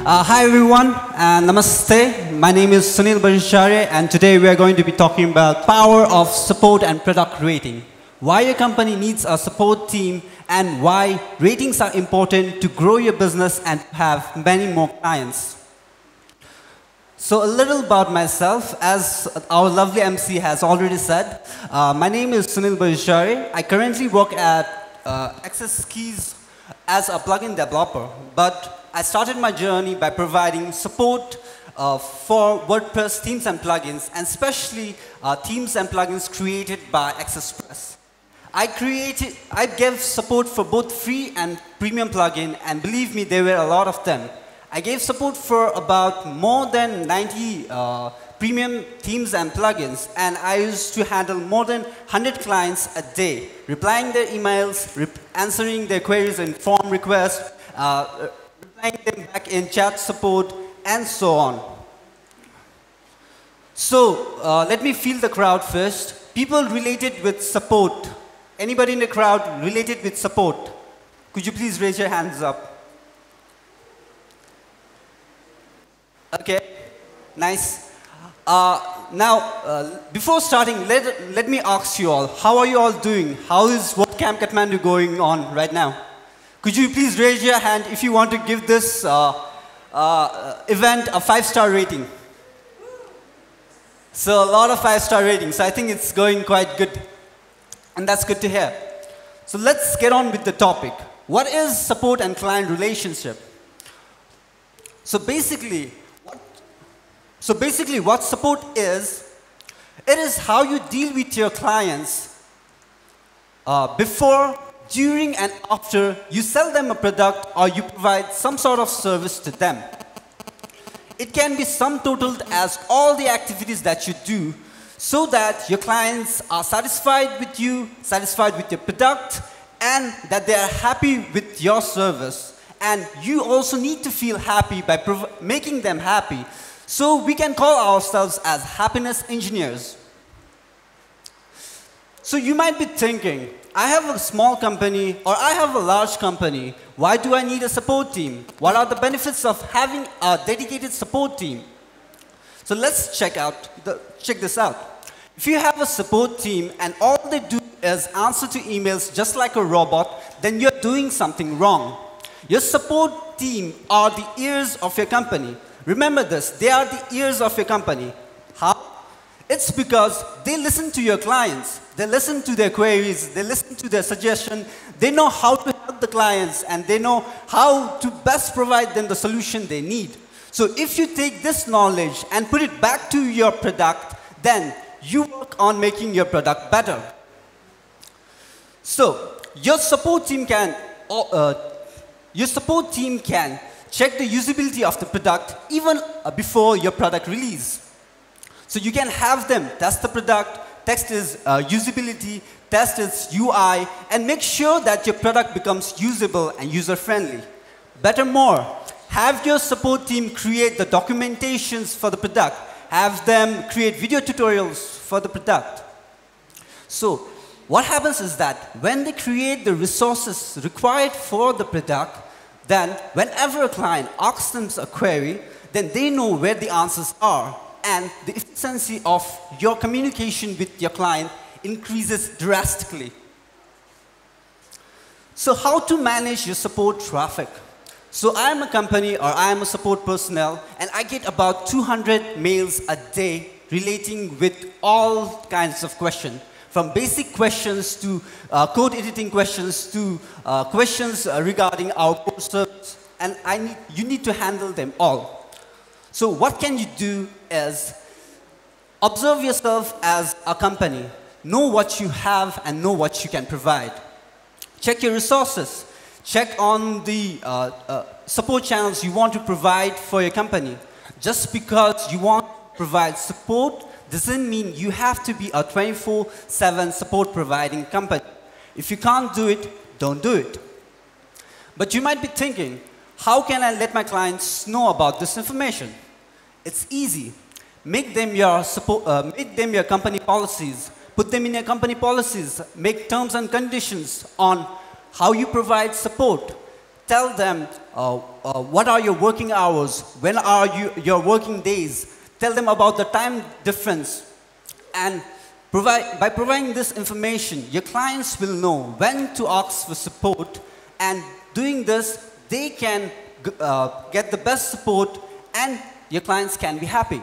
Hi everyone, namaste. My name is Sunil Bajracharya, and today we are going to be talking about power of support and product rating. Why your company needs a support team and why ratings are important to grow your business and have many more clients. So a little about myself, as our lovely MC has already said. My name is Sunil Bajracharya. I currently work at AccessPress as a plugin developer, but I started my journey by providing support for WordPress themes and plugins, and especially themes and plugins created by AccessPress. I gave support for both free and premium plugin, and believe me, there were a lot of them. I gave support for about more than 90 premium themes and plugins, and I used to handle more than 100 clients a day, replying their emails, answering their queries in form requests, replying them back in chat support, and so on. So let me feel the crowd first. People related with support. Anybody in the crowd related with support? Could you please raise your hands up? Okay, nice. Now, before starting, let me ask you all, how are you all doing? How is WordCamp Kathmandu going on right now? Could you please raise your hand if you want to give this event a 5-star rating? So a lot of 5-star ratings. I think it's going quite good. And that's good to hear. So let's get on with the topic. What is support and client relationship? So basically, what support is, it is how you deal with your clients before, during, and after you sell them a product or you provide some sort of service to them. It can be sum totaled as all the activities that you do so that your clients are satisfied with you, satisfied with your product, and that they are happy with your service. And you also need to feel happy by making them happy. So we can call ourselves as happiness engineers. So you might be thinking, I have a small company or I have a large company. Why do I need a support team? What are the benefits of having a dedicated support team? So let's check this out. If you have a support team and all they do is answer to emails just like a robot, then you're doing something wrong. Your support team are the ears of your company. Remember this, they are the ears of your company. How? It's because they listen to your clients, they listen to their queries, they listen to their suggestions, they know how to help the clients, and they know how to best provide them the solution they need. So if you take this knowledge and put it back to your product, then you work on making your product better. So your support team can check the usability of the product even before your product release. So you can have them test the product, test its usability, test its UI, and make sure that your product becomes usable and user-friendly. Better more, have your support team create the documentations for the product. Have them create video tutorials for the product. So what happens is that when they create the resources required for the product, then whenever a client asks them a query, then they know where the answers are, and the efficiency of your communication with your client increases drastically. So how to manage your support traffic? So I am a company or I am a support personnel, and I get about 200 mails a day relating with all kinds of questions. From basic questions to code editing questions to questions regarding our core service, and you need to handle them all. So what can you do is observe yourself as a company. Know what you have and know what you can provide. Check your resources. Check on the support channels you want to provide for your company. Just because you want to provide support doesn't mean you have to be a 24/7 support providing company. If you can't do it, don't do it. But you might be thinking, how can I let my clients know about this information? It's easy. Make them your company policies. Put them in your company policies. Make terms and conditions on how you provide support. tell them what are your working hours, when are your working days, tell them about the time difference. And by providing this information, your clients will know when to ask for support, and doing this, they can get the best support and your clients can be happy.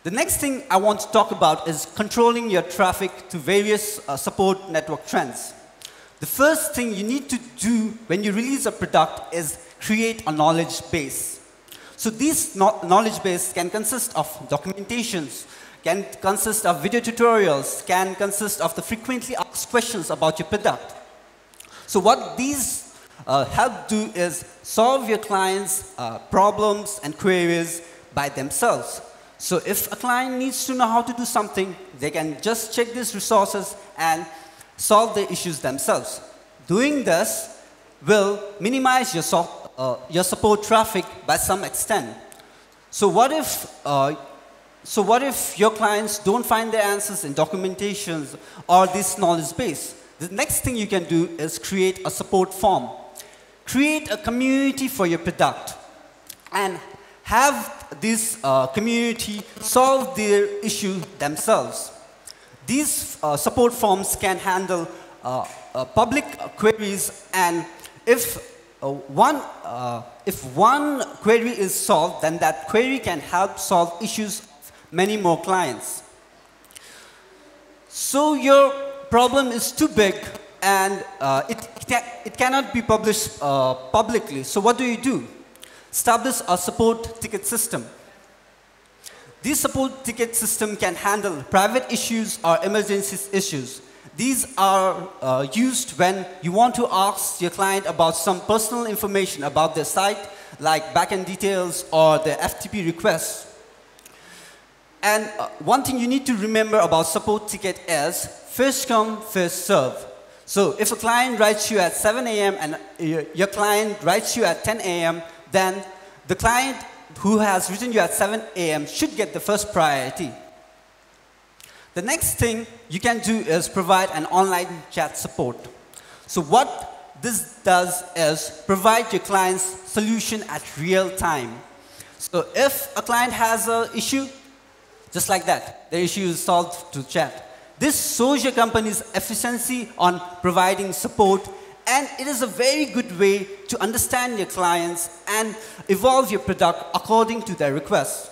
The next thing I want to talk about is controlling your traffic to various support network trends. The first thing you need to do when you release a product is create a knowledge base. So this knowledge base can consist of documentations, can consist of video tutorials, can consist of the frequently asked questions about your product. So what these help do is solve your clients' problems and queries by themselves. So if a client needs to know how to do something, they can just check these resources and solve the issues themselves. Doing this will minimize your support traffic by some extent. So what if your clients don't find their answers in documentations or this knowledge base? The next thing you can do is create a support form. Create a community for your product and have this community solve their issue themselves. These support forms can handle public queries, and if one query is solved, then that query can help solve issues of many more clients. So your problem is too big and it cannot be published publicly. So what do? Establish a support ticket system. This support ticket system can handle private issues or emergency issues. These are used when you want to ask your client about some personal information about their site, like backend details or the FTP requests. And one thing you need to remember about support ticket is first come, first serve. So if a client writes you at 7 a.m. and your client writes you at 10 a.m., then the client who has written you at 7 a.m. should get the first priority. The next thing you can do is provide an online chat support. So what this does is provide your client's solution at real time. So if a client has an issue, just like that, the issue is solved through chat. This shows your company's efficiency on providing support, and it is a very good way to understand your clients and evolve your product according to their requests.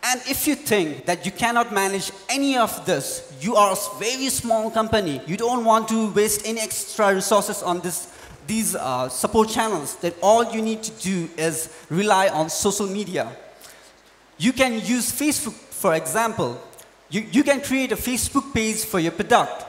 And if you think that you cannot manage any of this, you are a very small company, you don't want to waste any extra resources on these support channels, then all you need to do is rely on social media. You can use Facebook, for example. You can create a Facebook page for your product.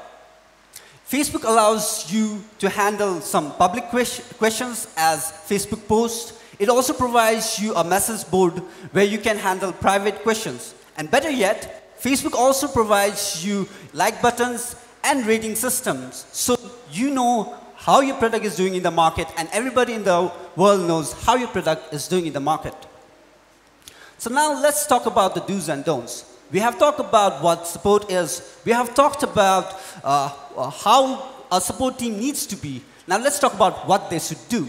Facebook allows you to handle some public questions as Facebook posts. It also provides you a message board where you can handle private questions. And better yet, Facebook also provides you like buttons and rating systems. So you know how your product is doing in the market, and everybody in the world knows how your product is doing in the market. So now let's talk about the do's and don'ts. We have talked about what support is. We have talked about how a support team needs to be. Now let's talk about what they should do.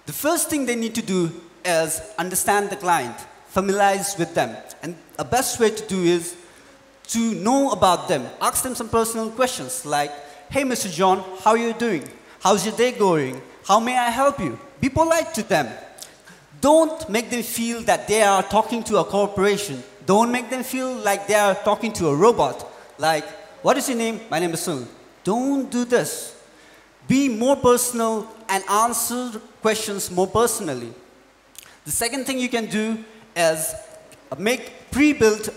The first thing they need to do is understand the client, familiarize with them. And the best way to do is to know about them. Ask them some personal questions like, hey, Mr. John, how are you doing? How's your day going? How may I help you? Be polite to them. Don't make them feel that they are talking to a corporation. Don't make them feel like they are talking to a robot. Like, what is your name? My name is Sunil. Don't do this. Be more personal and answer questions more personally. The second thing you can do is make pre-built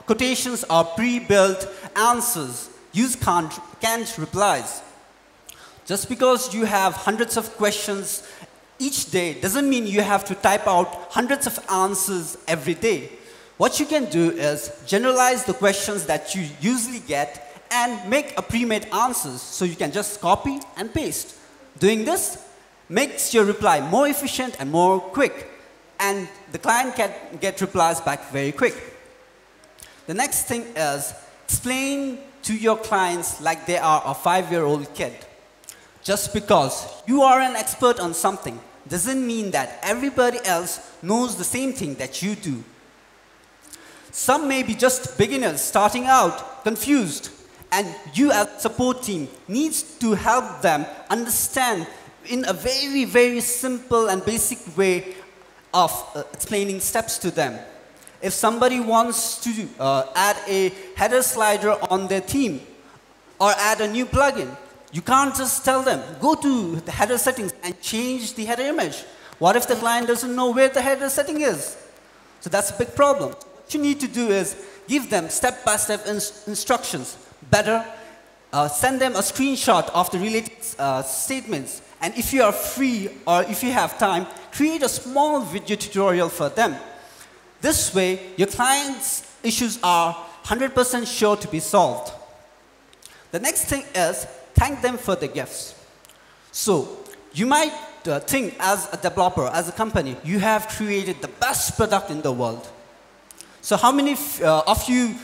quotations or pre-built answers. Use canned replies. Just because you have hundreds of questions each day doesn't mean you have to type out hundreds of answers every day. What you can do is generalize the questions that you usually get and make a pre-made answers, so you can just copy and paste. Doing this makes your reply more efficient and more quick, and the client can get replies back very quick. The next thing is explain to your clients like they are a 5-year-old kid. Just because you are an expert on something doesn't mean that everybody else knows the same thing that you do. Some may be just beginners starting out, confused, and you as a support team needs to help them understand in a very, very simple and basic way of explaining steps to them. If somebody wants to add a header slider on their theme or add a new plugin, you can't just tell them, go to the header settings and change the header image. What if the client doesn't know where the header setting is? So that's a big problem. What you need to do is give them step-by-step instructions. Better, send them a screenshot of the related statements. And if you are free or if you have time, create a small video tutorial for them. This way, your client's issues are 100% sure to be solved. The next thing is, thank them for the gifts. So, you might think as a developer, as a company, you have created the best product in the world. So how many of you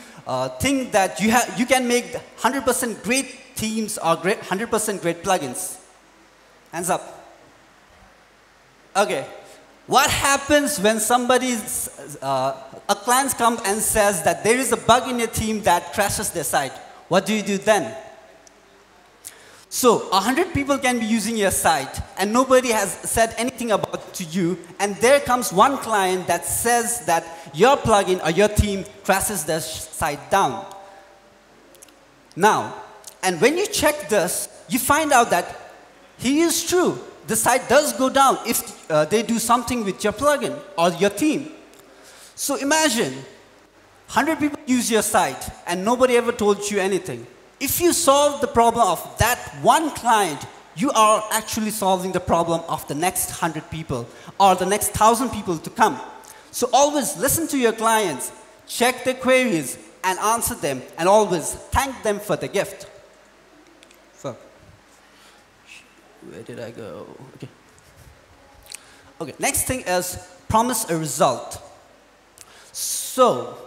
think that you can make 100% great themes or 100% great plugins? Hands up. Okay. What happens when a client comes and says that there is a bug in your theme that crashes their site? What do you do then? So 100 people can be using your site and nobody has said anything about it to you, and there comes one client that says that your plugin or your theme crashes their site down. Now, and when you check this, you find out that he is true. The site does go down if they do something with your plugin or your theme. So imagine 100 people use your site and nobody ever told you anything. If you solve the problem of that one client, you are actually solving the problem of the next 100 people or the next 1,000 people to come. So always listen to your clients, check their queries and answer them, and always thank them for the gift. So, where did I go? Okay. Okay, next thing is promise a result. So,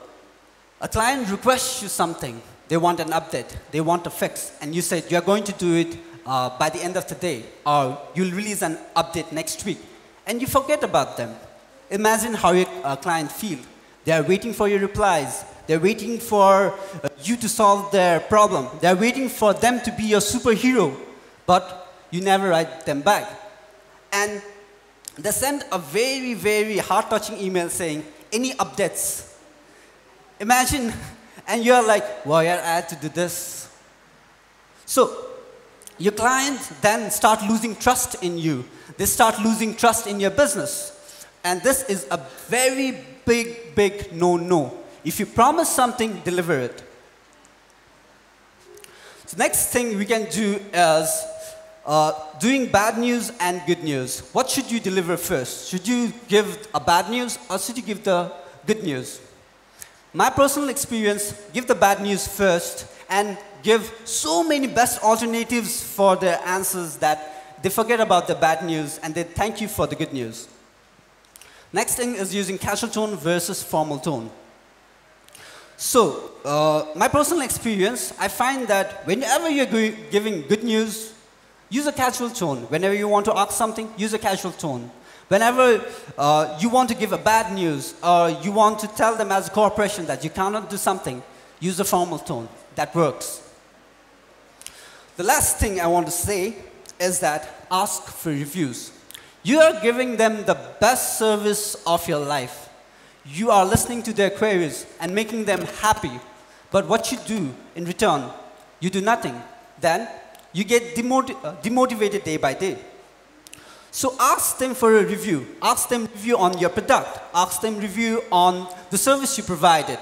a client requests you something. They want an update, they want a fix, and you said you're going to do it by the end of the day, or you'll release an update next week, and you forget about them. Imagine how your client feels. They are waiting for your replies. They're waiting for you to solve their problem. They're waiting for them to be your superhero, but you never write them back. And they send a very, very heart-touching email saying, any updates? Imagine. And you're like, why I had to do this? So, your clients then start losing trust in you. They start losing trust in your business. And this is a very big, big no-no. If you promise something, deliver it. So next thing we can do is doing bad news and good news. What should you deliver first? Should you give a bad news or should you give the good news? My personal experience, give the bad news first and give so many best alternatives for their answers that they forget about the bad news and they thank you for the good news. Next thing is using casual tone versus formal tone. So, my personal experience, I find that whenever you're giving good news, use a casual tone. Whenever you want to ask something, use a casual tone. Whenever you want to give a bad news or you want to tell them as a corporation that you cannot do something, use a formal tone. That works. The last thing I want to say is that ask for reviews. You are giving them the best service of your life. You are listening to their queries and making them happy. But what you do in return, you do nothing. Then you get demotivated day by day. So ask them for a review. Ask them review on your product. Ask them review on the service you provided.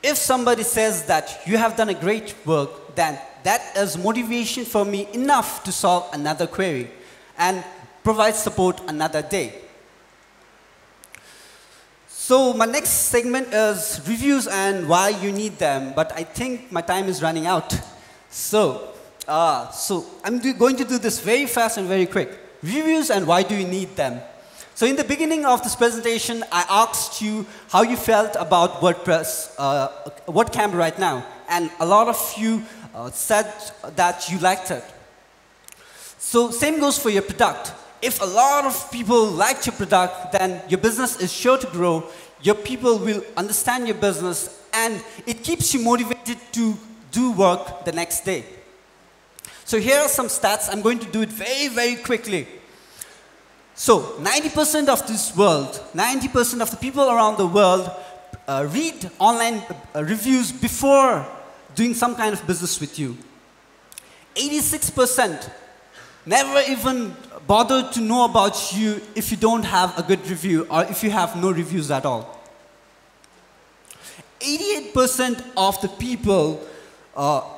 If somebody says that you have done a great work, then that is motivation for me enough to solve another query and provide support another day. So my next segment is reviews and why you need them, but I think my time is running out. So I'm going to do this very fast and very quick. Reviews and why do you need them? So in the beginning of this presentation, I asked you how you felt about WordPress, WordCamp right now. And a lot of you said that you liked it. So same goes for your product. If a lot of people like your product, then your business is sure to grow. Your people will understand your business, and it keeps you motivated to do work the next day. So here are some stats. I'm going to do it very, very quickly. So 90% of this world, 90% of the people around the world read online reviews before doing some kind of business with you. 86% never even bother to know about you if you don't have a good review or if you have no reviews at all. 88% of the people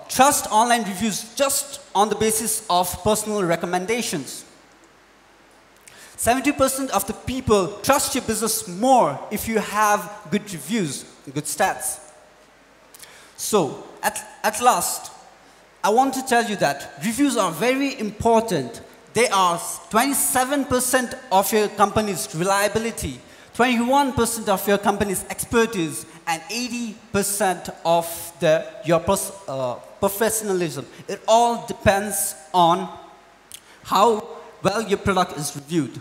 trust online reviews just on the basis of personal recommendations. 70% of the people trust your business more if you have good reviews, good stats. So, at last, I want to tell you that reviews are very important. They are 27% of your company's reliability, 21% of your company's expertise, and 80% of your professionalism. It all depends on how well your product is reviewed.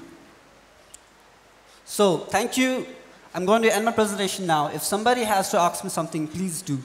So, thank you. I'm going to end my presentation now. If somebody has to ask me something, please do.